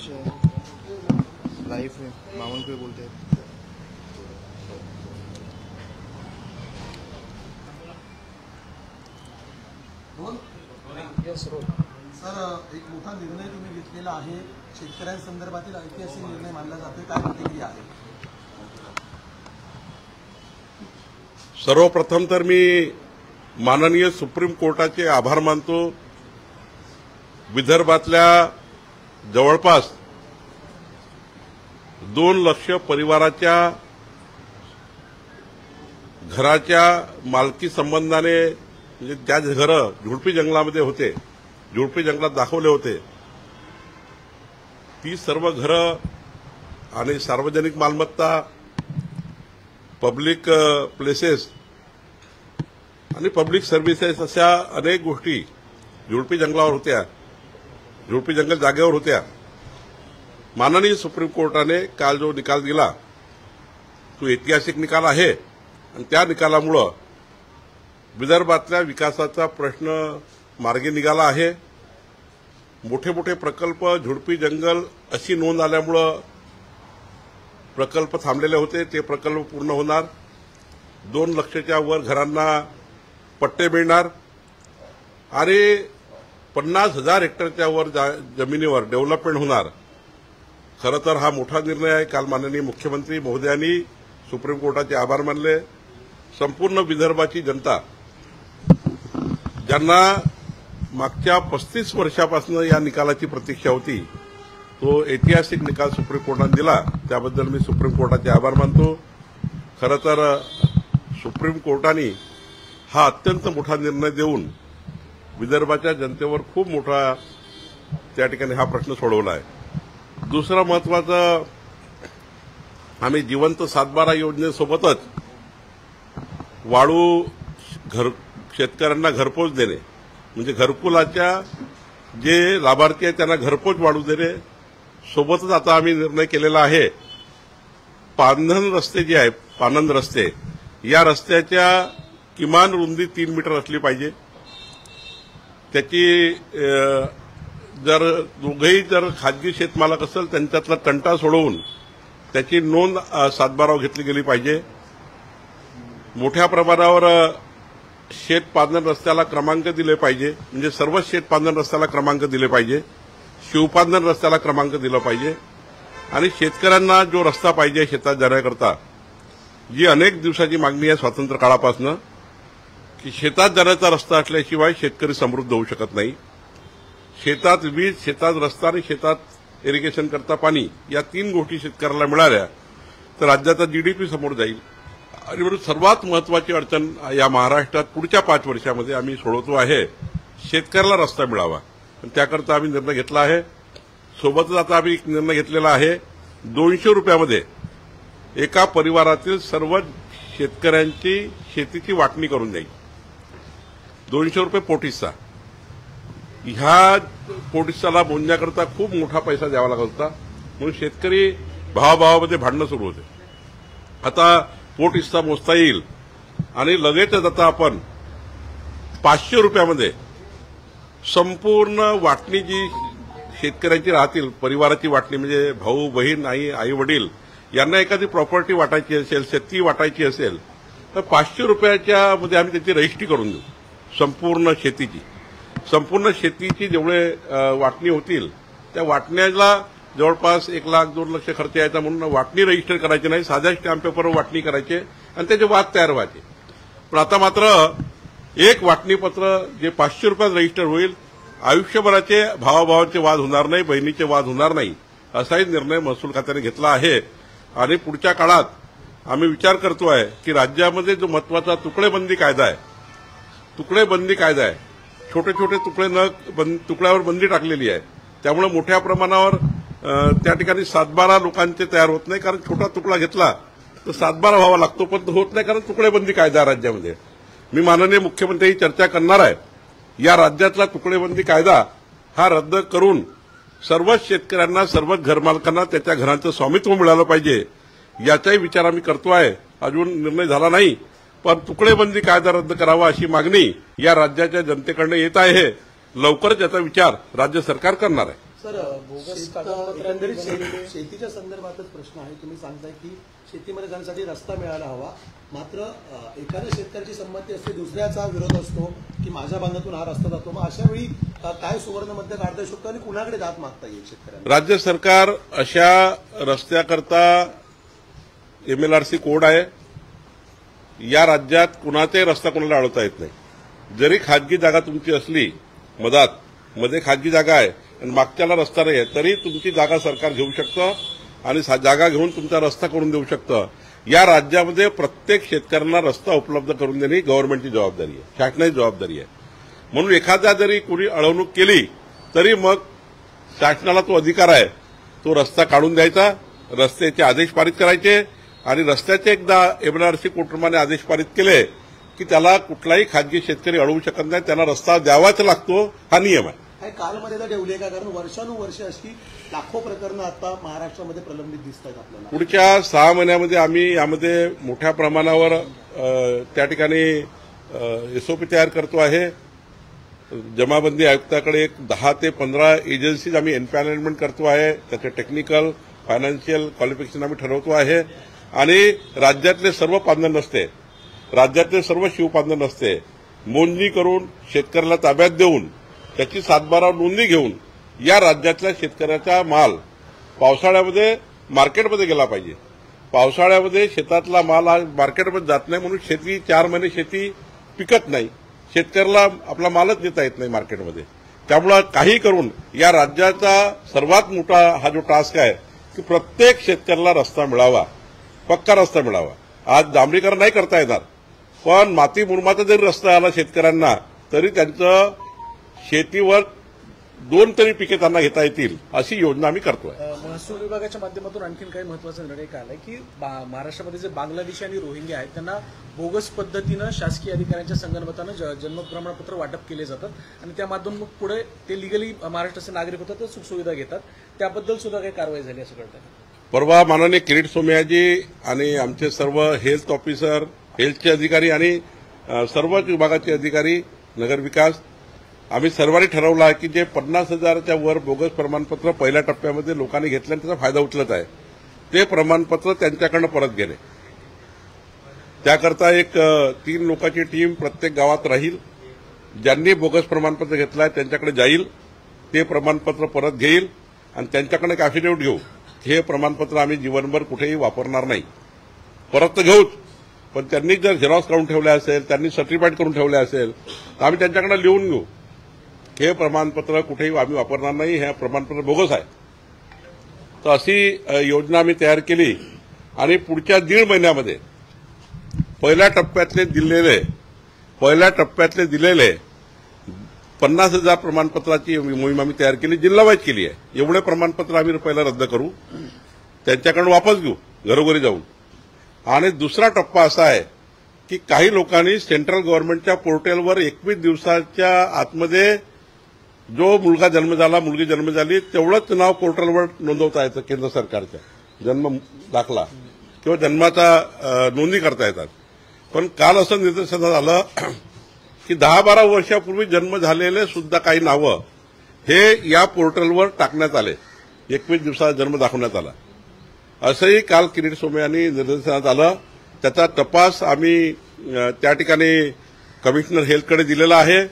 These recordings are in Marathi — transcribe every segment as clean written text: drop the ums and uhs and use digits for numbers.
लाइफ में मामून पे बोलते हैं। सर, एक मोठा निर्णय तुम्ही घेतलेला आहे, शेतकऱ्यांसंदर्भातील ऐतिहासिक निर्णय मानला जातोय, काय प्रतिक्रिया आहे? सर्वप्रथम तर मी माननीय सुप्रीम कोर्टाचे आभार मानतो। विदर्भातल्या जवळपास 2 लाख परिवाराच्या घराच्या मालकी संबंधाने म्हणजे त्या घरं झुडपी जंगलामध्ये होते, झुडपी जंगलात दाखवले होते, ती सर्व घरं आणि सार्वजनिक मालमत्ता, पब्लिक प्लेसेस आणि पब्लिक सर्व्हिसेस अशा अनेक गोष्टी झुडपी जंगलावर होत्या, झुडपी जंगल जागेवर होत्या। माननीय सुप्रीम कोर्टाने काल जो निकाल दिला तो ऐतिहासिक निकाल आहे आणि त्या निकालामुळे विदर्भातल्या विकासाचा प्रश्न मार्गी निघाला आहे। मोठे मोठे प्रकल्प झुडपी जंगल अशी नोंद आल्यामुळे प्रकल्प थांबलेले होते, ते प्रकल्प पूर्ण होणार। 2 लाखाच्या वर घरांना पट्टे मिळणार आणि 50,000 हेक्टरच्या वर जमिनीवर डेव्हलपमेंट होणार। खरं तर हा मोठा निर्णय आहे। काल माननीय मुख्यमंत्री महोदयांनी सुप्रीम कोर्टाचे आभार मानले। संपूर्ण विदर्भाची जनता ज्यांना मागच्या 35 वर्षापासून या निकालाची प्रतीक्षा होती, तो ऐतिहासिक निकाल सुप्रीम कोर्टाने दिला, त्याबद्दल मी सुप्रीम कोर्टाचे आभार मानतो। खरं तर सुप्रीम कोर्टाने हा अत्यंत मोठा निर्णय देऊन विदर्भाच्या जनतेवर खूप मोठा त्या ठिकाणी हा प्रश्न सोडवला आहे। दुसरा महत्वाचं, आम्ही जिवंत सातबारा योजनेसोबतच वाळू शेतकऱ्यांना घरपोच देणे म्हणजे घरकुलाच्या जे लाभार्थी आहेत त्यांना घरपोच वाळू देणे सोबतच आता आम्ही निर्णय केलेला आहे। पांधन रस्ते जे आहे, पानंद रस्ते, या रस्त्याच्या किमान रुंदी 3 मीटर असली पाहिजे। त्याची जर दोघेही जर खाजगी शेतमालक असेल त्यांच्यातला तंटा सोडवून त्याची नोंद सातबारावर घेतली गेली पाहिजे। मोठ्या प्रमाणावर शेत पांधन रस्त्याला क्रमांक दिले पाहिजे, म्हणजे सर्व शेत पांधन रस्त्याला क्रमांक दिले पाहिजे, शिवपांधन रस्त्याला क्रमांक दिला पाहिजे आणि शेतकऱ्यांना जो रस्ता पाहिजे शेतात जाण्याकरता, जी अनेक दिवसाची मागणी आहे स्वातंत्र्य काळापासून, की शेतात जाण्याचा रस्ता असल्याशिवाय शेतकरी समृद्ध होऊ शकत नाही। शेतात वीज, शेतात रस्ता आणि शेतात इरिगेशन करता पाणी, या 3 गोष्टी शेतकऱ्याला मिळाल्या तर राज्याचा जीडीपी समोर जाईल। आणि म्हणून सर्वात महत्वाची अडचण या महाराष्ट्रात पुढच्या 5 वर्षामध्ये आम्ही सोडवतो आहे, शेतकऱ्याला रस्ता मिळावा, त्याकरता आम्ही निर्णय घेतला आहे। सोबतच आता आम्ही एक निर्णय घेतलेला आहे, 200 रुपयामध्ये एका परिवारातील सर्व शेतकऱ्यांची शेतीची वाटणी करून द्यायची। 200 रुपये पोटहिस्सा। ह्या पोटहिस्साला मोजण्याकरता खूप मोठा पैसा द्यावा लागत होता, म्हणून शेतकरी भावाभावामध्ये भांडणं सुरू होते। आता पोटहिस्सा मोजता येईल आणि लगेचच आता आपण 500 रुपयामध्ये संपूर्ण वाटणी जी शेतकऱ्यांची राहतील, परिवाराची वाटणी म्हणजे भाऊ बहीण, आई वडील यांना एखादी प्रॉपर्टी वाटायची असेल, शेती वाटायची असेल तर 500 रुपयाच्या मध्ये आम्ही त्याची रजिस्ट्री करून देऊ। संपूर्ण शेतीची जेवढे वाटणी होतील त्या वाटण्याला जवळपास 1 लाख 2 लाख खर्च यायचा, म्हणून वाटणी रजिस्टर करायची नाही, साध्या स्टॅम्प पेपरवर वाटणी करायचे आणि त्याचे वाद तयार व्हायचे। पण आता मात्र एक वाटणीपत्र जे 500 रुपयात रजिस्टर होईल, आयुष्यभराचे भावाभावांचे वाद होणार नाही, बहिणीचे वाद होणार नाही, असाही निर्णय महसूल खात्याने घेतला आहे। आणि पुढच्या काळात आम्ही विचार करतोय की राज्यामध्ये जो महत्वाचा तुकडेबंदी कायदा आहे, छोटे छोटे तुकड्यावर बंदी टाकलेली आहे, त्यामुळे मोठ्या प्रमाणावर त्या ठिकाणी 7-12 लोकांचे तयार होत नाही, कारण छोटा तुकडा घेतला तर 7-12 व्हावा लागतो, पण तो होत नाही कारण तुकडेबंदी कायदा राज्यामध्ये। मी माननीय मुख्यमंत्री चर्चा करणार आहे, या राज्यातला तुकडेबंदी कायदा हा रद्द करून सर्वच शेतकऱ्यांना, सर्वच घरमालकांना त्याच्या घरांचं स्वामित्व मिळालं पाहिजे, याचाही विचार आम्ही करतोय। अजून निर्णय झाला नाही, पण तुकडेबंदी कायदा रद्द करावा अशी मागणी या राज्याच्या जनतेकडून येत आहे। लवकरच याचा विचार राज्य सरकार करणार आहे। सर एकंदरीत शेतीच्या संदर्भातच प्रश्न आहे. तुम्ही सांगताय की शेतीमध्ये जाण्यासाठी रस्ता मिळायला हवा, मात्र एखाद्या शेतकऱ्याची संमती असते, दुसऱ्याचा विरोध असतो की माझ्या बांधातून हा रस्ता जातो. मग अशा वेळी काय सुवर्ण मध्य काढता येऊ शकतो आणि कुणाकडे दाद मागता येईल शेतकऱ्यांना? राज्य सरकार अशा रस्त्याकरता MLRC कोड आहे. या राज्यात कुणाचाही रस्ता कोणाला अडवता येत नाही. जरी खाजगी जागा तुमची असली, मध्ये खाजगी जागा आहे आणि मागच्याला रस्ता नाही आहे, तरी तुमची जागा सरकार घेऊ शकतं आणि जागा घेऊन तुमचा रस्ता करून देऊ शकतं. या राज्यामध्ये प्रत्येक शेतकऱ्यांना रस्ता उपलब्ध करून देणे ही गव्हर्नमेंटची जबाबदारी आहे, शासनाची जबाबदारी आहे. म्हणून एखाद्या जरी कुणी अडवणूक केली तरी मग शासनाला तो अधिकार आहे, तो रस्ता काढून द्यायचा, रस्त्याचे आदेश पारित करायचे आणि रस्त्याचे एकदा MLRC कोर्टाने आदेश पारित केले की त्याला कुठलाही खाजगी शेतकरी अडवू शकत नाही, त्यांना रस्ता द्यावाच लागतो, हा नियम आहे. काही कालमर्यादा ठेवली आहे का? कारण वर्षानुवर्ष अशी लाखो प्रकरणं आता महाराष्ट्रामध्ये प्रलंबित दिसत आहेत आपल्याला. पुढच्या 6 महिन्यामध्ये आम्ही यामध्ये मोठ्या प्रमाणावर त्या ठिकाणी SOP तयार करतो आहे. जमाबंदी आयुक्ताकडे 10 ते 15 एजन्सीज आम्ही एम्पॅनलमेंट करतो आहे. त्याचे टेक्निकल फायनान्शियल क्वालिफिकेशन आम्ही ठरवतो आहे आणि राज्यातले सर्व पांधन नसते, राज्यातले सर्व शिवपांधन नसते, मोजणी करून शेतकऱ्याला ताब्यात देऊन त्याची 7/12 नोंदणी घेऊन या राज्यातल्या शेतकऱ्याचा माल पावसाळ्यामध्ये मार्केटमध्ये गेला पाहिजे. पावसाळ्यामध्ये शेतातला माल हा मार्केटमध्ये जात नाही, म्हणून 4 महिने शेती पिकत नाही, शेतकऱ्याला आपला मालच देता येत नाही मार्केटमध्ये. त्यामुळे काही करून या राज्याचा सर्वात मोठा हा जो टास्क आहे की प्रत्येक शेतकऱ्याला रस्ता मिळावा, पक्का रस्ता मिळावा. आज डांबरीकरण नाही करता येणार, पण माती मुरमाचा जरी रस्ता आला शेतकऱ्यांना तरी त्यांचं शेतीवर 2 तरी पिके त्यांना घेता येतील अशी योजना आम्ही करतोय. महसूल विभागाच्या माध्यमातून आणखी काही महत्वाचा निर्णय आलाय की महाराष्ट्रामध्ये जे बांगलादेशी आणि रोहिंग्या आहेत त्यांना बोगस पद्धतीनं शासकीय अधिकाऱ्यांच्या संगनमतानं जन्म प्रमाणपत्र वाटप केले जातात आणि त्या माध्यमातून मग पुढे ते लिगली महाराष्ट्राचे नागरिक होतात, तर सुखसुविधा घेतात. त्याबद्दल सुद्धा काही कारवाई झाली असं कळतं? परवा माननीय किरीट सोमयाजी आणि आमचे सर्व हेल्थ ऑफिसर, हेल्थचे अधिकारी आणि सर्वच विभागाचे अधिकारी, नगरविकास, आम्ही सर्वांनी ठरवलं आहे की जे 50,000च्या वर बोगस प्रमाणपत्र पहिल्या टप्प्यामध्ये लोकांनी घेतलं आणि त्याचा फायदा उचलत आहे, ते प्रमाणपत्र त्यांच्याकडनं परत घेणे. त्याकरता एक 3 लोकांची टीम प्रत्येक गावात राहील. ज्यांनी बोगस प्रमाणपत्र घेतलं आहे त्यांच्याकडे जाईल, ते प्रमाणपत्र परत घेईल आणि त्यांच्याकडे एक ॲफिडेव्हिट घेऊ, हे प्रमाणपत्र आम्ही जीवनभर कुठेही वापरणार नाही. परत तर घेऊच, पण त्यांनी जर झेरॉक्स काढून ठेवले असेल, त्यांनी सर्टिफाईड करून ठेवले असेल तर आम्ही त्यांच्याकडे लिहून घेऊ, हे प्रमाणपत्र कुठेही आम्ही वापरणार नाही, हे प्रमाणपत्र बोगस आहे. तर अशी योजना आम्ही तयार केली आणि पुढच्या 1.5 महिन्यामध्ये पहिल्या टप्प्यातले दिलेले 50,000 प्रमाणपत्राची मोहीम आम्ही तयार केली, जिल्हावाईज केली आहे. एवढे प्रमाणपत्र आम्ही पहिला रद्द करू, त्यांच्याकडून वापस घेऊ घरोघरी जाऊन. आणि दुसरा टप्पा असा आहे की काही लोकांनी सेंट्रल गव्हर्नमेंटच्या पोर्टलवर 21 दिवसाच्या आतमध्ये जो मुलगा जन्म झाला, मुलगी जन्म झाली, तेवढंच नाव पोर्टलवर नोंदवता येतं. केंद्र सरकारच्या जन्म दाखला किंवा जन्माचा नोंदणी करता येतात. पण काल असं निदर्शनास आलं की 10-12 वर्षापूर्वी जन्म झालेले सुद्धा काही नावं हे या पोर्टलवर टाकण्यात आले, 21 दिवसाचा जन्म दाखवण्यात आला. असंही काल किरीट सोमय यांनी निदर्शनास आलं. त्याचा तपास आम्ही त्या ठिकाणी कमिशनर हेल्थकडे दिलेला आहे.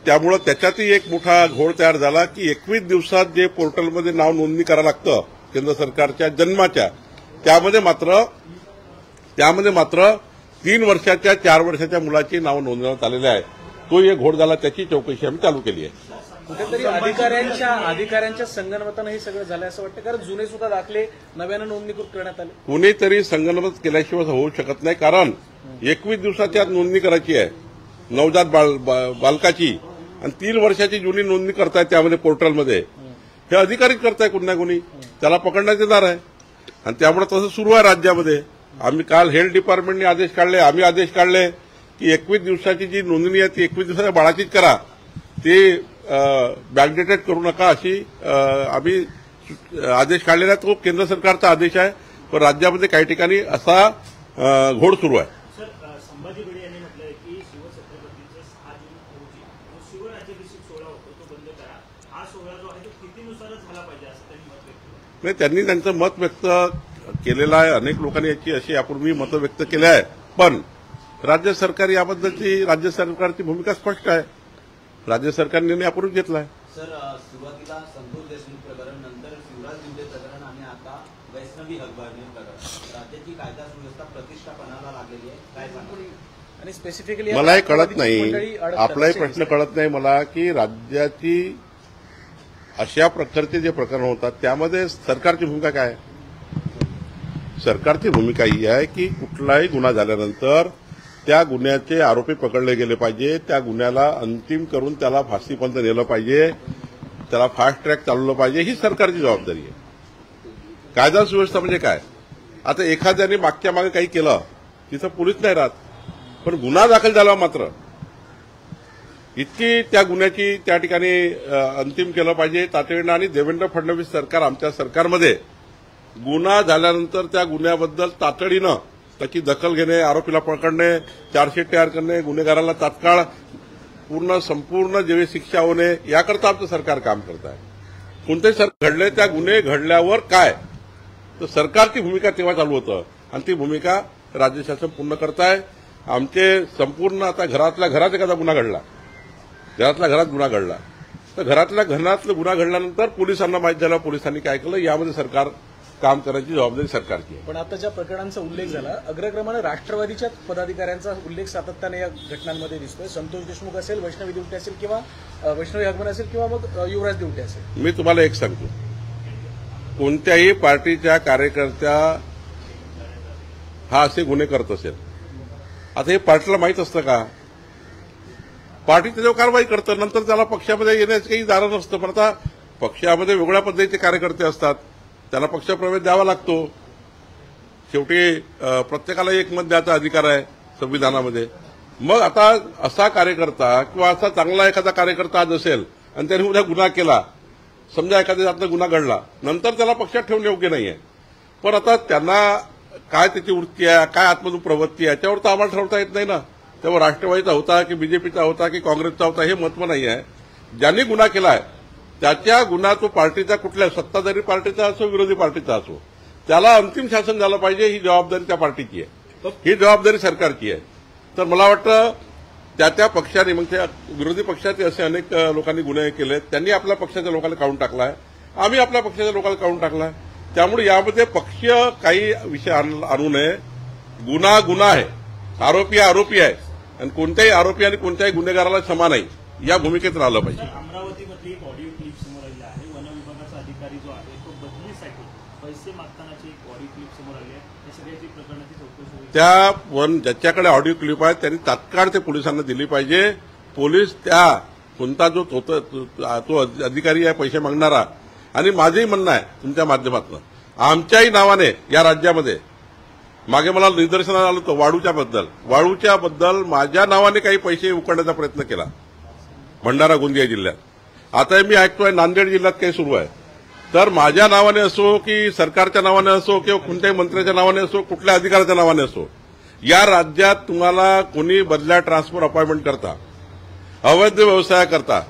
त्यामुळं त्याच्यातही एक मोठा घोळ तयार झाला की 21 दिवसात जे पोर्टलमध्ये नाव नोंदणी करावं लागतं केंद्र सरकारच्या जन्माच्या, त्यामध्ये मात्र 3 वर्षाच्या 4 वर्षाच्या मुलाची नाव नोंदवण्यात आलेले आहे. तो एक घोळ झाला, त्याची चौकशी आम्ही चालू केली आहे. कुठेतरी अधिकाऱ्यांच्या संगनमतानं हे सगळं झालं असं वाटतं, कारण जुने सुद्धा दाखले नव्यानं नोंदणीकृत करण्यात आले. कुणीतरी संगनमत केल्याशिवाय होऊ शकत नाही, कारण 21 दिवसाची आज नोंदणी करायची आहे नवजात बालकाची आणि 3 वर्षाची जुनी नोंदणी करताय त्यामध्ये पोर्टलमध्ये. हे अधिकारीच करताय कुणी ना कुणी, त्याला पकडण्यात येणार आहे. आणि त्यामुळे तसं सुरू आहे राज्यामध्ये. आम्ही काल हेल्थ डिपार्टमेंटने आदेश काढले, आम्ही आदेश काढले की 21 दिवसाची जी नोंदणी आहे ती 21 दिवसाच्या बाळाचीच करा, ती बॅकडेटेड करू नका, अशी आम्ही आदेश काढलेला आहे. तो केंद्र सरकारचा आदेश आहे, पण राज्यामध्ये काही ठिकाणी असा घोळ सुरू आहे. सर, संभाजी भिडे यांनी म्हटलंय की शिवछत्रपतींचं 6 जून रोजी शिवराज्याभिषेक राज्याभिषेक सोहळा होतो तो बंद करा, हा सोहळा जो आहे तो तिथीनुसारच झाला पाहिजे असं त्यांनी मत व्यक्त केलं. नाही, त्यांनी त्यांचं मत व्यक्त केलेलं आहे. अनेक लोकांनी याची अशी यापूर्वी मतं व्यक्त केली आहे. पण राज्य सरकार याबद्दलची राज्य सरकारची भूमिका स्पष्ट आहे. राज्य सरकारने निर्णय यापूर्वी घेतला आहे. सर, सुरुवातीला संतोष देशमुख प्रकरण, नंतर शिवराज दिंडे प्रकरण आणि आता वैष्णवी हकबरणी प्रकरण, राज्याची कायदा सुव्यवस्था प्रतिष्ठापनाला लागलेली आहे. काय सांगा? आणि स्पेसिफिकली मला हे कळत नाही, आपलाही प्रश्न कळत नाही मला की राज्याची अशा प्रकारचे जे प्रकरण होतात त्यामध्ये सरकारची भूमिका काय आहे. सरकारची भूमिका ही आहे की कुठलाही गुन्हा झाल्यानंतर त्या गुन्ह्याचे आरोपी पकडले गेले पाहिजे, त्या गुन्ह्याला अंतिम करून त्याला फाशीपर्यंत नेलं पाहिजे, त्याला फास्ट ट्रॅक चालवलं पाहिजे, ही सरकारची जबाबदारी आहे. कायदा सुव्यवस्था म्हणजे काय. आता एखाद्याने मागच्या मागे काही केलं तिथं पोलीस नाही राहत, पण गुन्हा दाखल झाला मात्र इतकी त्या गुन्ह्याची त्या ठिकाणी अंतिम केलं पाहिजे तातडीनं. आणि देवेंद्र फडणवीस सरकार, आमच्या सरकारमध्ये गुन्हा झाल्यानंतर त्या गुन्ह्याबद्दल तातडीनं त्याची दखल घेणे, आरोपीला पकडणे, चार्जशीट तयार करणे, गुन्हेगाराला तात्काळ संपूर्ण जेवी शिक्षा होणे, याकरता आमचं सरकार काम करत आहे. कोणतेही सरकार घडले, त्या गुन्हे घडल्यावर काय, तर सरकारची भूमिका तेव्हा चालू होतं आणि ती भूमिका राज्य शासन पूर्ण करत आहे. आमचे संपूर्ण आता घरातल्या घरात एखादा गुन्हा घडला, घरातल्या घरात गुन्हा घडला, तर घरातल्या गुन्हा घडल्यानंतर पोलिसांना माहिती झालं, पोलिसांनी काय केलं, यामध्ये सरकार काम करण्याची जबाबदारी सरकारची आहे. पण आता ज्या प्रकरणांचा उल्लेख झाला, अग्रक्रमाने राष्ट्रवादीच्या पदाधिकाऱ्यांचा उल्लेख सातत्याने या घटनांमध्ये दिसतोय. संतोष देशमुख असेल, वैष्णवी दिवटे असेल किंवा वैष्णवी हगमन असेल किंवा मग युवराज दिवटे असेल. मी तुम्हाला एक सांगतो, कोणत्याही पार्टीच्या कार्यकर्त्या हा असे गुन्हे करत असेल, आता हे पार्टीला माहीत असतं का. पार्टी त्याच्यावर कारवाई करतं, नंतर त्याला पक्षामध्ये येण्याचं काही दारण नसतं. पण आता पक्षामध्ये वेगळ्या पद्धतीचे कार्यकर्ते असतात, त्यांना पक्षप्रवेश द्यावा लागतो. शेवटी प्रत्येकाला एक मत द्यायचा अधिकार आहे संविधानामध्ये. मग आता असा कार्यकर्ता किंवा असा चांगला एखादा कार्यकर्ता आज असेल आणि त्याने उद्या गुन्हा केला, समजा एखाद्या जातला गुन्हा घडला, नंतर त्याला पक्षात ठेवणे योग्य नाहीये. पण आता त्यांना काय त्याची वृत्ती आहे, काय आतमधून प्रवृत्ती आहे, त्यावर तर आम्हाला ठरवता येत नाही ना. तेव्हा राष्ट्रवादीचा होता की बीजेपीचा होता की काँग्रेसचा होता हे महत्व नाही आहे. ज्यांनी गुन्हा केला आहे त्याच्या गुन्हा तो पार्टीचा, कुठल्या सत्ताधारी पार्टीचा असो विरोधी पार्टीचा असो, त्याला अंतिम शासन झालं पाहिजे, ही जबाबदारी त्या पार्टीची आहे, ही जबाबदारी सरकारची आहे. तर मला वाटतं त्या पक्षाने, मग त्या विरोधी पक्षाचे असे अनेक लोकांनी गुन्हे केले, त्यांनी आपल्या पक्षाच्या लोकांना काढून टाकला आहे, आम्ही आपल्या पक्षाच्या लोकांना काढून टाकला आहे. त्यामुळे यामध्ये पक्ष काही विषय आणू नये. गुन्हा आहे, आरोपी आहे आणि कोणत्याही आरोपी आणि कोणत्याही गुन्हेगाराला क्षमा नाही, या भूमिकेत राहिलं पाहिजे. अमरावतीमधली एक ऑडिओ क्लिप समोर आली आहे. वन विभागाचा अधिकारी जो आहे तो बदलीसाठी पैसे मागतानाची एक ऑडिओ क्लिप समोर आली आहे. या सगळ्याची प्रकरणाची चौकशी होईल. त्या ज्याच्याकडे ऑडिओ क्लिप आहे त्यांनी तात्काळ ते पोलिसांना दिली पाहिजे. पोलीस त्या कोणता जो तो अधिकारी आहे पैसे मागणारा, आणि माझंही म्हणणं आहे तुमच्या माध्यमातून, आमच्याही नावाने या राज्यामध्ये मागे मला निदर्शनाला आलं होतं वाळूच्या बद्दल माझ्या नावाने काही पैसे उकळण्याचा प्रयत्न केला भंडारा गोंदिया जिल्ह्यात. आता मी ऐकतोय नांदेड जिल्ह्यात काही सुरू आहे. तर माझ्या नावाने असो की सरकारच्या नावाने असो किंवा कोणत्याही मंत्र्याच्या नावाने असो, कुठल्या अधिकाऱ्याच्या नावाने असो, या राज्यात तुम्हाला कोणी बदल्या ट्रान्सफर अपॉइंटमेंट करता, अवैध व्यवसाय करता,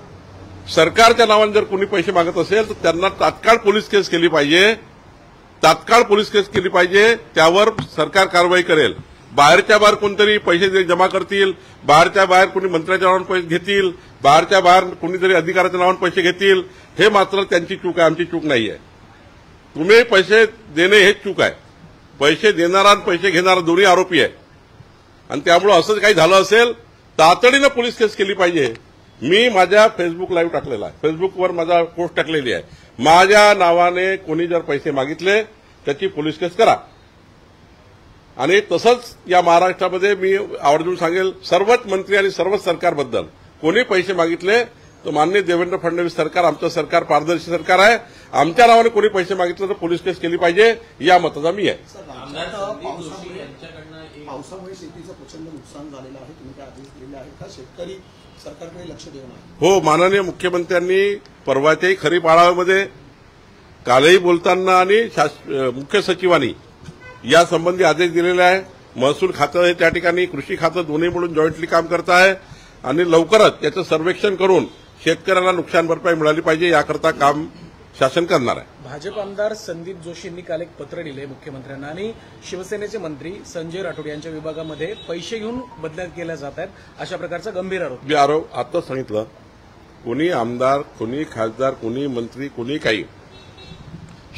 सरकारच्या नावाने जर कोणी पैसे मागत असेल तर त्यांना तात्काळ पोलीस केस केली पाहिजे. त्यावर सरकार कारवाई करेल. बाहेरच्या बाहेर कोणतरी पैसे जमा करतील, बाहेरच्या बाहेर कोणी मंत्र्याच्या नावाने पैसे घेतील, बाहेरच्या बाहेर कोणीतरी अधिकाऱ्याच्या नावाने पैसे घेतील, हे मात्र त्यांची चूक आहे, आमची चूक नाहीये. तुम्ही पैसे देणे हेच चूक आहे. पैसे देणारा आणि पैसे घेणारा दोन्ही आरोपी आहे. आणि त्यामुळे असं काही झालं असेल तातडीनं पोलीस केस केली पाहिजे. मी माझ्या फेसबुक लाईव्ह टाकलेला आहे, फेसबुकवर माझा पोस्ट टाकलेली आहे. माझ्या नावाने कोणी जर पैसे मागितले त्याची पोलीस केस करा. आणि तसंच या महाराष्ट्रामध्ये मी आवर्जून सांगेल, सर्वच मंत्री आणि सर्वच सरकारबद्दल कोणी पैसे मागितले तर माननीय देवेंद्र फडणवीस सरकार, आमचं सरकार पारदर्शी सरकार आहे. आमच्या नावाने कोणी पैसे मागितले तर पोलीस केस केली पाहिजे, या मताचा मी आहे. पावसामुळे शेतीचं प्रचंड नुकसान झालेलं आहे, तुम्ही काय आदेश दिलेले आहेत का? शेतकरी सरकारकडे लक्ष देऊन आहे. हो, माननीय मुख्यमंत्र्यांनी परवाच्याही खरीप आढाव्यामध्ये कालही बोलताना आणि मुख्य सचिवांनी यासंबंधी आदेश दिलेले आहे. महसूल खातं त्या ठिकाणी कृषी खातं दोन्ही मिळून जॉईंटली काम करत आहे आणि लवकरच याचं सर्वेक्षण करून शेतकऱ्यांना नुकसान भरपाई मिळाली पाहिजे, याकरता काम शासन करणार आहे. भाजप आमदार संदीप जोशींनी काल एक पत्र लिहिले मुख्यमंत्र्यांना आणि शिवसेनेचे मंत्री संजय राठोड यांच्या विभागामध्ये पैसे घेऊन बदल्या केल्या जात आहेत, अशा प्रकारचा गंभीर आरोप. मी आरोप आता सांगितलं, कोणी आमदार, कोणी खासदार, कोणी मंत्री, कोणी काही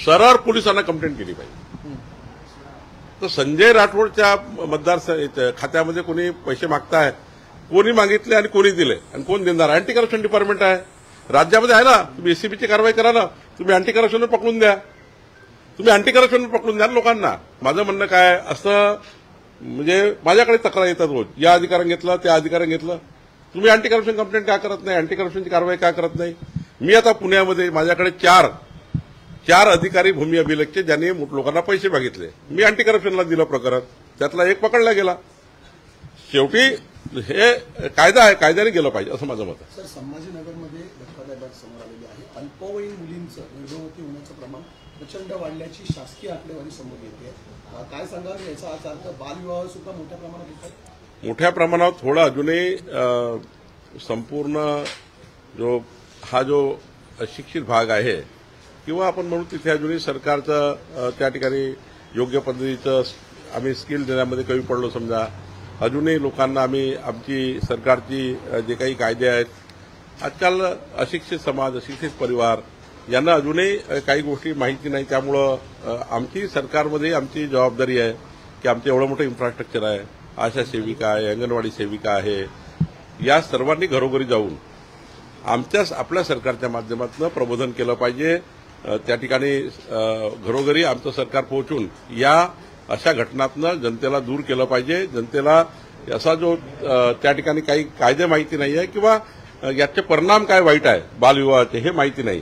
सरळ पोलिसांना कंप्लेंट केली पाहिजे. तर संजय राठोडच्या मतदार खात्यामध्ये कोणी पैसे मागताय, कोणी मागितले आणि कोणी दिले आणि कोण देणार? अँटी करप्शन डिपार्टमेंट आहे राज्यामध्ये, आहे ना. तुम्ही एसीबीची कारवाई करा ना, तुम्ही अँटी करप्शन पकडून द्या, तुम्ही अँटी करप्शन पकडून द्या लोकांना. माझं म्हणणं काय असं, म्हणजे माझ्याकडे तक्रार येतात रोज, या अधिकाऱ्याने घेतलं, त्या अधिकाऱ्याने घेतलं. तुम्ही अँटी करप्शन कंप्लेंट का करत नाही, अँटी करप्शनची कारवाई का करत नाही? मी आता पुण्यामध्ये माझ्याकडे चार अधिकारी भूमी अभिलेखचे ज्यांनी लोकांना पैसे मागितले, मी अँटी करप्शनला दिलं प्रकरण, त्यातला एक पकडला गेला. शेवटी हे कायदा आहे, कायद्याने गेलं पाहिजे असं माझं मत आहे. सर, संभाजीनगरमध्ये धक्कादायक बाब समोर आलेली आहे. अल्पवयीन मुलींचं गर्भवती होण्याचं प्रमाण प्रचंड वाढल्याची शासकीय आकडेवारी समोर येते. काय सांगाल याचा अर्थ? बालविवाह सुद्धा मोठ्या प्रमाणात होतात. मोठ्या प्रमाणात थोडा अजूनही संपूर्ण जो अशिक्षित भाग आहे किंवा आपण म्हणू तिथे अजूनही सरकारचं त्या ठिकाणी योग्य पद्धतीचं आम्ही स्किल देण्यामध्ये कमी पडलो समजा. अजूनही लोकांना आम्ही आमची सरकारची जे काही कायदे आहेत, आजकाल अशिक्षित समाज, अशिक्षित परिवार यांना अजूनही काही गोष्टी माहिती नाही. त्यामुळं आमची सरकारमध्ये आमची जबाबदारी आहे की आमचं एवढं मोठं इन्फ्रास्ट्रक्चर आहे, आशा सेविका आहे, अंगणवाडी सेविका आहे, या सर्वांनी घरोघरी जाऊन आपल्या सरकारच्या माध्यमातून प्रबोधन केलं पाहिजे. त्या ठिकाणी घरोघरी आमचं सरकार पोहोचून या अशा घटनांतनं जनतेला दूर केलं पाहिजे. जनतेला असा जो त्या ठिकाणी काही कायदे माहिती नाही आहे किंवा याचे परिणाम काय वाईट आहे बालविवाहाचे हे माहिती नाही.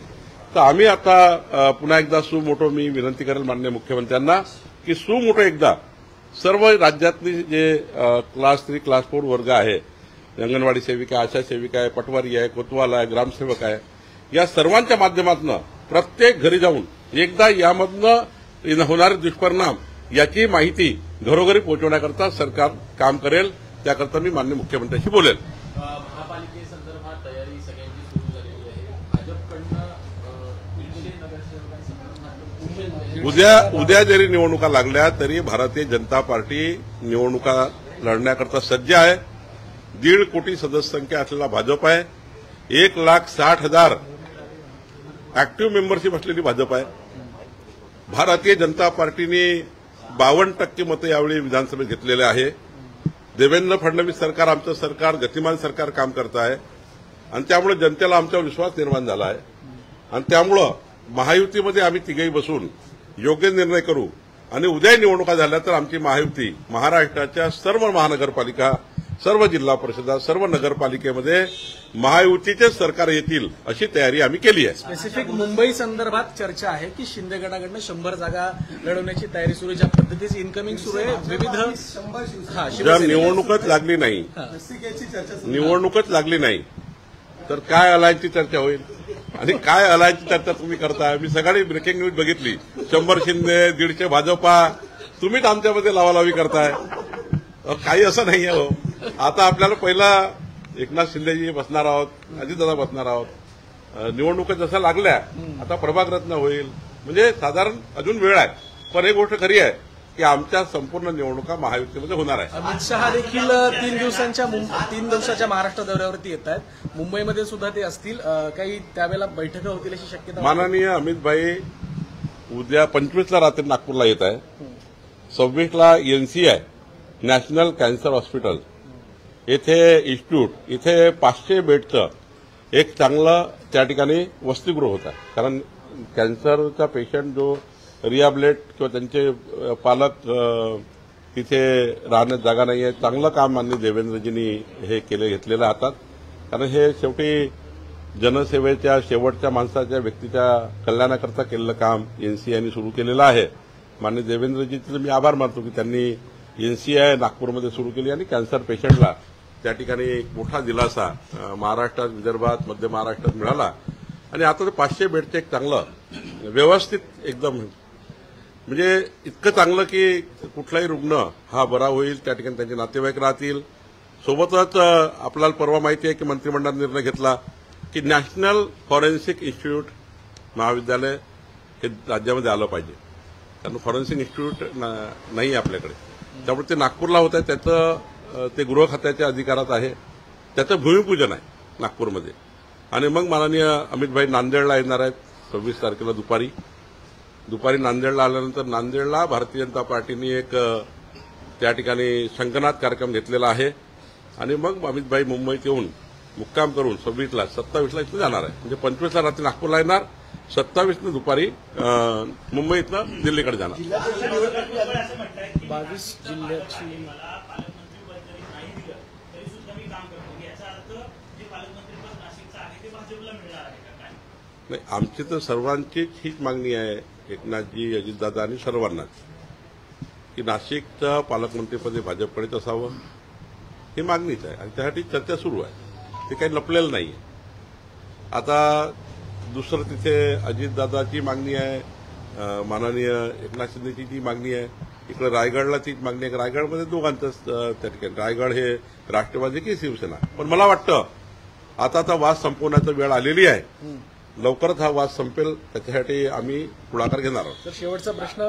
तर आम्ही आता पुन्हा एकदा सुमोठो मी विनंती करेल माननीय मुख्यमंत्र्यांना की सुमोठो एकदा सर्व राज्यातली जे क्लास 3, क्लास 4 वर्ग आहे, अंगणवाडी सेविका, आशा सेविका आहे, पटवारी आहे, कोतवाल आहे, ग्रामसेवक आहे, या सर्वांच्या माध्यमातून प्रत्येक घरी जाऊन एकदा यामधनं होणारे दुष्परिणाम याची माहिती घरोघरी पोहोचवण्याकरता सरकार काम करेल. त्याकरता मी माननीय मुख्यमंत्र्यांशी बोलेल. महापालिकेसंदर्भात तयारी सगळ्यांची सुरू झालेली आहे. भाजपकडनं उद्या जरी निवडणुका लागल्या तरी भारतीय जनता पार्टी निवडणुका लढण्याकरता सज्ज आहे. 1.5 कोटी सदस्य संख्या असलेला भाजप आहे. 1,60,000 ऍक्टिव्ह मेंबरशिप असलेली भाजप आहे. भारतीय जनता पार्टीने 52% मतं यावेळी विधानसभेत घेतलेले आहे. देवेंद्र फडणवीस सरकार, आमचं सरकार गतिमान सरकार काम करत आहे आणि त्यामुळे जनतेला आमच्यावर विश्वास निर्माण झाला आहे. आणि त्यामुळं महायुतीमध्ये आम्ही तिघेही बसून योग्य निर्णय करू आणि उद्या निवडणुका झाल्या तर आमची महायुती महाराष्ट्राच्या सर्व महानगरपालिका, सर्व जिल्हा परिषदा, सर्व नगरपालिकेमध्ये महायुतीचे सरकार येतील अशी तयारी आम्ही केली आहे. स्पेसिफिक मुंबई संदर्भात चर्चा आहे की शिंदे गटाकडनं 100 जागा लढवण्याची तयारी सुरू आहे. ज्या पद्धतीची इन्कमिंग सुरू आहे, विविध जर निवडणूकच लागली नाही तर काय अलायन्सची चर्चा होईल आणि काय अलायन्सची चर्चा तुम्ही करताय? मी सकाळी ब्रेकिंग न्यूज बघितली, 100 शिंदे, 150 भाजपा, तुम्हीच आमच्यामध्ये लावालावी करताय. काही असं नाहीये हो. आता आपल्याला पहिला एकनाथ शिंदेजी बसणार आहोत, अजितदादा बसणार आहोत. निवडणुका जसं लागल्या आता प्रभाग रत्न होईल, म्हणजे साधारण अजून वेळ आहे. पण एक गोष्ट खरी आहे की आमच्या संपूर्ण निवडणुका महायुतीमध्ये होणार आहे. अमित शहा देखील 3 दिवसाच्या महाराष्ट्र दौऱ्यावरती येत आहेत. मुंबईमध्ये सुद्धा ते असतील. काही त्यावेळेला बैठका होतील अशी शक्यता? माननीय अमित भाई उद्या 25ला रात्री नागपूरला येत आहे. 26ला NCI नॅशनल कॅन्सर हॉस्पिटल येथे इन्स्टिट्यूट, इथे 500 बेडचं एक चांगलं त्या ठिकाणी वसतिगृह होतं. कारण कॅन्सरचा पेशंट जो रिहॅबिलेट किंवा त्यांचे पालक तिथे राहण्यात जागा नाही आहे. चांगलं काम माननीय देवेंद्रजींनी हे घेतलेलं हातात. कारण हे शेवटी जनसेवेच्या शेवटच्या माणसाच्या व्यक्तीच्या कल्याणाकरता केलेलं काम NCIने सुरू केलेलं आहे. माननीय देवेंद्रजींचे मी आभार मानतो की त्यांनी NCI नागपूरमध्ये सुरू केली आणि कॅन्सर पेशंटला त्या ठिकाणी एक मोठा दिलासा महाराष्ट्रात, विदर्भात, मध्य महाराष्ट्रात मिळाला. आणि आता ते 500 बेडचं एक चांगलं व्यवस्थित एकदम म्हणजे इतकं चांगलं की कुठलाही रुग्ण हा बरा होईल, त्या ठिकाणी त्यांचे नातेवाईक राहतील. सोबतच आपल्याला परवा माहिती आहे की मंत्रिमंडळाने निर्णय घेतला की नॅशनल फॉरेन्सिक इन्स्टिट्यूट महाविद्यालय हे राज्यामध्ये आलं पाहिजे. कारण फॉरेन्सिक इन्स्टिट्यूट नाही आहे आपल्याकडे. त्यामुळे ते नागपूरला होत आहे. त्याचं ते गृह खात्याच्या अधिकारात आहे. त्याचं भूमिपूजन आहे नागपूरमध्ये. आणि मग माननीय अमितभाई नांदेडला येणार आहेत 26 तारखेला दुपारी नांदेडला आल्यानंतर नांदेडला भारतीय जनता पार्टीने एक त्या ठिकाणी शंखनाद कार्यक्रम घेतलेला आहे. आणि मग अमितभाई मुंबईत येऊन मुक्काम करून 26ला 27ला इथं जाणार आहे. म्हणजे 25ला रात्री नागपूरला येणार, 27नं दुपारी मुंबईतनं दिल्लीकडे जाणार. 22 जिल्ह्याची मला पालकमंत्रीपद जरी नाही दिलं तरी सुद्धा मी काम करतो. याचा अर्थ जे पालकमंत्रीपद नाशिकचं आहे ते भाजपला मिळणार आहे का काय? नाही, आमची तर सर्वांचीच हीच मागणी आहे, एकनाथजी, अजितदादा आणि सर्वांनाच, की नाशिकचं पालकमंत्रीपद हे भाजपकडेच असावं ही मागणीच आहे. आणि त्यासाठी चर्चा सुरू आहे. ते काही लपलेलं नाही आहे. आता दुसरं तिथे अजितदादाची मागणी आहे, माननीय एकनाथ शिंदेची ती मागणी आहे. इकडे रायगडला तीच मागणी आहे. रायगडमध्ये दोघांचंच त्या ठिकाणी, रायगड हे राष्ट्रवादी की शिवसेना. पण मला वाटतं आता वाद संपवण्याची वेळ आलेली आहे. लवकरच हा वाद संपेल, त्याच्यासाठी आम्ही पुढाकार घेणार आहोत. तर शेवटचा प्रश्न,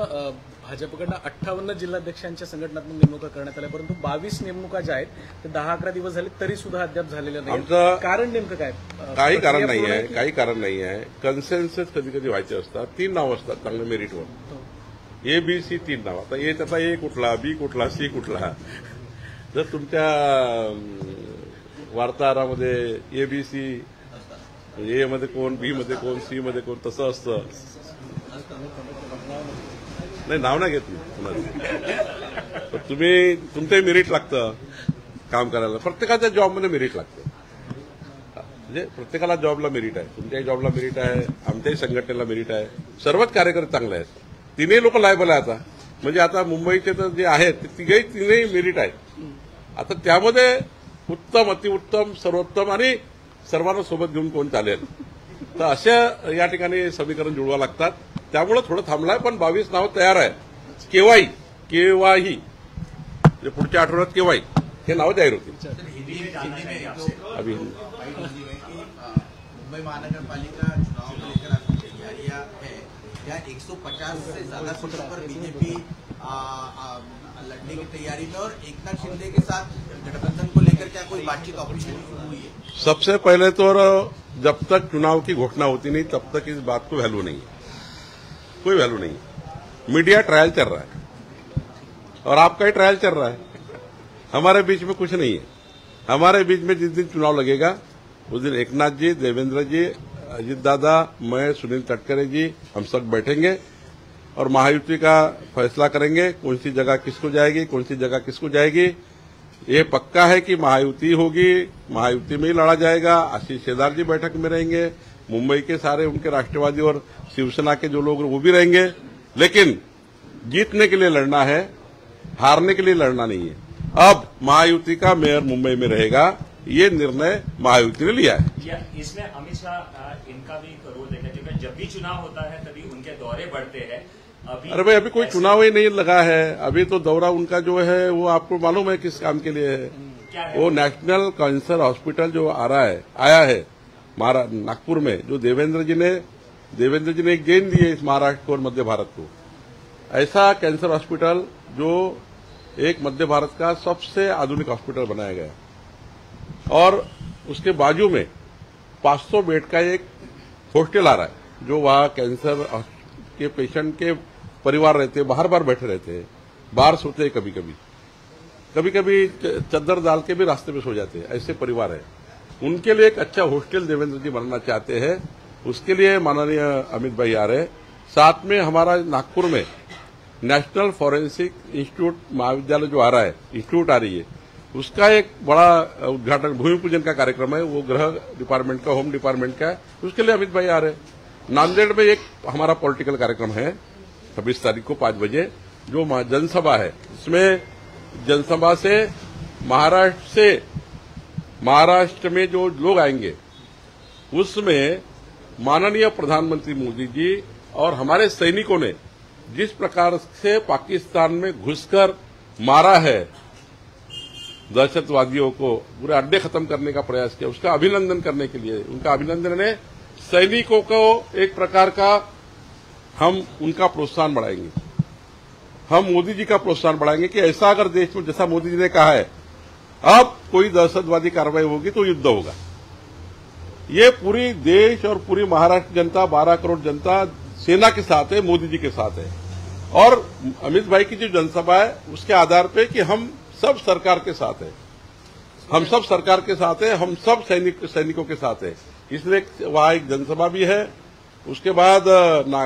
भाजपकडनं 58 जिल्हाध्यक्षांच्या संघटनात्मक नेमणुका करण्यात आल्या, परंतु 22 नेमणुका ज्या आहेत ते 10-11 दिवस झाले तरी सुद्धा अद्याप झालेल्या नाही. आमचं कारण नेमकं काय? काही कारण नाही आहे. काही कारण नाही आहे. कन्सेन्सस कधी कधी व्हायचे असतात. 3 नाव असतात चांगल्या मेरिटवर. ABC 3 नाव. आता ए त्याचा ए कुठला, बी कुठला, सी कुठला. जर तुमच्या वार्ताहरामध्ये ABC ए मध्ये कोण, बी मध्ये कोण, सी मध्ये कोण, तसं असतं. नाही, नाव नाही घेत मी. तुम्ही तुमचंही मेरिट लागतं काम करायला. प्रत्येकाच्या जॉबमध्ये मेरिट लागतं. म्हणजे प्रत्येकाला जॉबला मेरिट आहे. तुमच्याही जॉबला मेरिट आहे, आमच्याही संघटनेला मेरिट आहे. सर्वच कार्यकर्ते चांगले आहेत. तिन्ही लोक लायबल आहे आता. म्हणजे आता मुंबईचे तर जे आहेत ते तिन्ही मेरिट आहेत. आता त्यामध्ये उत्तम, अतिउत्तम, सर्वोत्तम आणि सर्वांना सोबत घेऊन कोण चालेल, तर अशा या ठिकाणी समीकरण जुळवा लागतात. त्यामुळे थोडं थांबलाय. पण 22 नाव तयार आहे. केव्हाही म्हणजे पुढच्या आठवड्यात केव्हाही हे नाव जाहीर होतील. अभी मुंबई महानगर पालिका चुनाव को लेकर आपकी तैयारियां है क्या? 150 से ज्यादा सीटों पर बीजेपी लड़ने की तैयारी में, और एकनाथ शिंदे के साथ गठबंधन को लेकर क्या कोई बातचीत ऑफिशियली शुरू हुई है? सबसे पहले तो जब तक चुनाव की घोषणा होती नहीं तब तक इस बात को वैल्यू नहीं है. कोई वैल्यू नहीं. मीडिया ट्रायल चल रहा है और आपका ही ट्रायल चल रहा है. हमारे बीच में कुछ नहीं है. हमारे बीच में जिस दिन चुनाव लगेगा उस दिन एकनाथ जी, देवेंद्र जी, अजित दादा, मैं, सुनील तटकरे जी, हम सब बैठेंगे और महायुति का फैसला करेंगे. कौन सी जगह किसको जाएगी, कौन सी जगह किसको जाएगी. ये पक्का है कि महायुति होगी. महायुति में ही लड़ा जाएगा. आशीष शेलार जी बैठक में रहेंगे. मुंबई के सारे उनके राष्ट्रवादी और शिवसेना के जो लोग वो भी रहेंगे. लेकिन जीतने के लिए लड़ना है, हारने के लिए लड़ना नहीं है. अब महायुति का मेयर मुंबई में रहेगा. ये निर्णय महायुति ने लिया है. इसमें अमित शाह इनका भी रोल देखा, क्योंकि जब भी चुनाव होता है तभी उनके दौरे बढ़ते हैं. अरे भाई, अभी कोई चुनाव ही नहीं लगा है. अभी तो दौरा उनका जो है वो आपको मालूम है किस काम के लिए है. वो नेशनल कैंसर हॉस्पिटल जो आया है नागपुर में, जो देवेंद्र जी ने एक देन दी है इस महाराष्ट्र को और मध्य भारत को. ऐसा कैंसर हॉस्पिटल जो एक मध्य भारत का सबसे आधुनिक हॉस्पिटल बनाया गया. और उसके बाजू में 500 बेड का एक हॉस्टल आ रहा है, जो वहां कैंसर के पेशेंट के परिवार रहते हैं, बाहर बैठे रहते हैं, बाहर सोते हैं, कभी कभी चद्दर डाल के भी रास्ते में सो जाते हैं. ऐसे परिवार है. उनके लिए एक अच्छा हॉस्टल देवेंद्र जी बनाना चाहते हैं. उसके लिए माननीय अमित भाई आ रहे. साथ में हमारा नागपुर में नेशनल फॉरेंसिक इंस्टीट्यूट महाविद्यालय जो आ रहा है, इंस्टीट्यूट आ रही है, उसका एक बड़ा उद्घाटन, भूमि पूजन का कार्यक्रम है. वो गृह डिपार्टमेंट का, होम डिपार्टमेंट का है. उसके लिए अमित भाई आ रहे. नांदेड़ में एक हमारा पॉलिटिकल कार्यक्रम है 26 तारीख को 5 बजे, जो जनसभा है. इसमें जनसभा से महाराष्ट्र में जो लोग आएंगे उसमें माननीय प्रधानमंत्री मोदी जी और हमारे सैनिकों ने जिस प्रकार से पाकिस्तान में घुसकर मारा है, दहशतवादियों को पूरे अड्डे खत्म करने का प्रयास किया, उसका अभिनंदन करने के लिए, उनका अभिनंदन ने सैनिकों को एक प्रकार का हम उनका प्रोत्साहन बढ़ाएंगे। हम मोदी जी का प्रोत्साहन बढ़ाएंगे कि ऐसा अगर देश में, जैसा मोदी जी ने कहा है, अब कोई दहशतवादी कार्रवाई होगी तो युद्ध होगा। ये पूरी देश और पूरी महाराष्ट्र जनता, 12 करोड़ जनता सेना के साथ है, मोदी जी के साथ है। और अमित भाई की जो जनसभा है उसके आधार पे कि हम सब सरकार के साथ है, हम सब सरकार के साथ है, हम सब सैनिकों के साथ है, इसलिए वहां एक जनसभा भी है। उसके बाद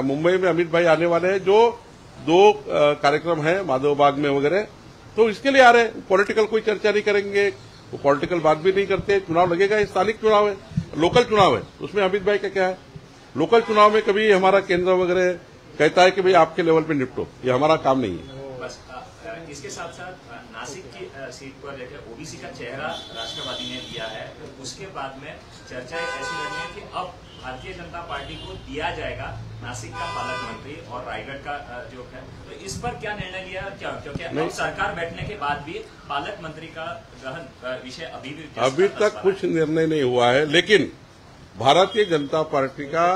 मुंबई में अमित भाई आने वाले हैं, जो 2 कार्यक्रम है माधवबाग में वगैरह, तो इसके लिए आ रहे हैं। पॉलिटिकल कोई चर्चा नहीं करेंगे, वो पॉलिटिकल बात भी नहीं करते। चुनाव लगेगा, ये स्थानिक चुनाव है, लोकल चुनाव है, उसमें अमित भाई का क्या है। लोकल चुनाव में कभी हमारा केंद्र वगैरह कहता है कि भाई आपके लेवल पे निपटो, ये हमारा काम नहीं है। बस इसके साथ साथ नासिक की सीट पर देखिए ओबीसी का चेहरा राष्ट्रवादी ने दिया है, तो उसके बाद में चर्चाएं ऐसी लग रही है कि अब भारतीय जनता पार्टी को दिया जाएगा नासिक का पालक मंत्री और रायगढ़ का जो है, तो इस पर क्या निर्णय लिया, क्या क्योंकि अब सरकार बैठने के बाद भी पालक मंत्री का गहन विषय अभी तक कुछ निर्णय नहीं हुआ है, लेकिन भारतीय जनता पार्टी का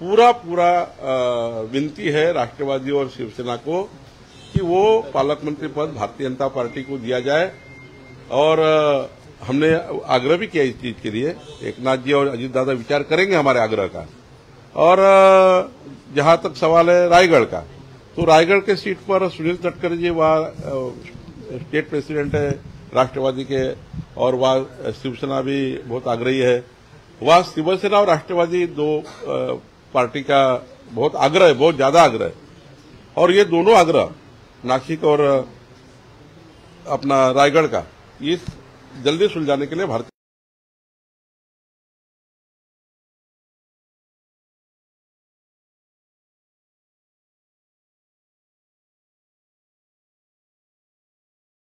पूरा विनती है राष्ट्रवादी और शिवसेना को कि वो पालक मंत्री पद भारतीय जनता पार्टी को दिया जाए। और हमने आग्रह भी किया इस चीज के लिए, एकनाथ जी और अजीत दादा विचार करेंगे हमारे आग्रह का। और जहां तक सवाल है रायगढ़ का, तो रायगढ़ के सीट पर सुनील तटकरे जी वहाँ स्टेट प्रेसिडेंट है राष्ट्रवादी के, और वहाँ शिवसेना भी बहुत आग्रही है। वहाँ शिवसेना और राष्ट्रवादी 2 पार्टी का बहुत आग्रह है, बहुत ज्यादा आग्रह है। और ये दोनों आग्रह नासिक और अपना रायगढ़ का, इस जल्दी सुलझाने के लिए भारतीय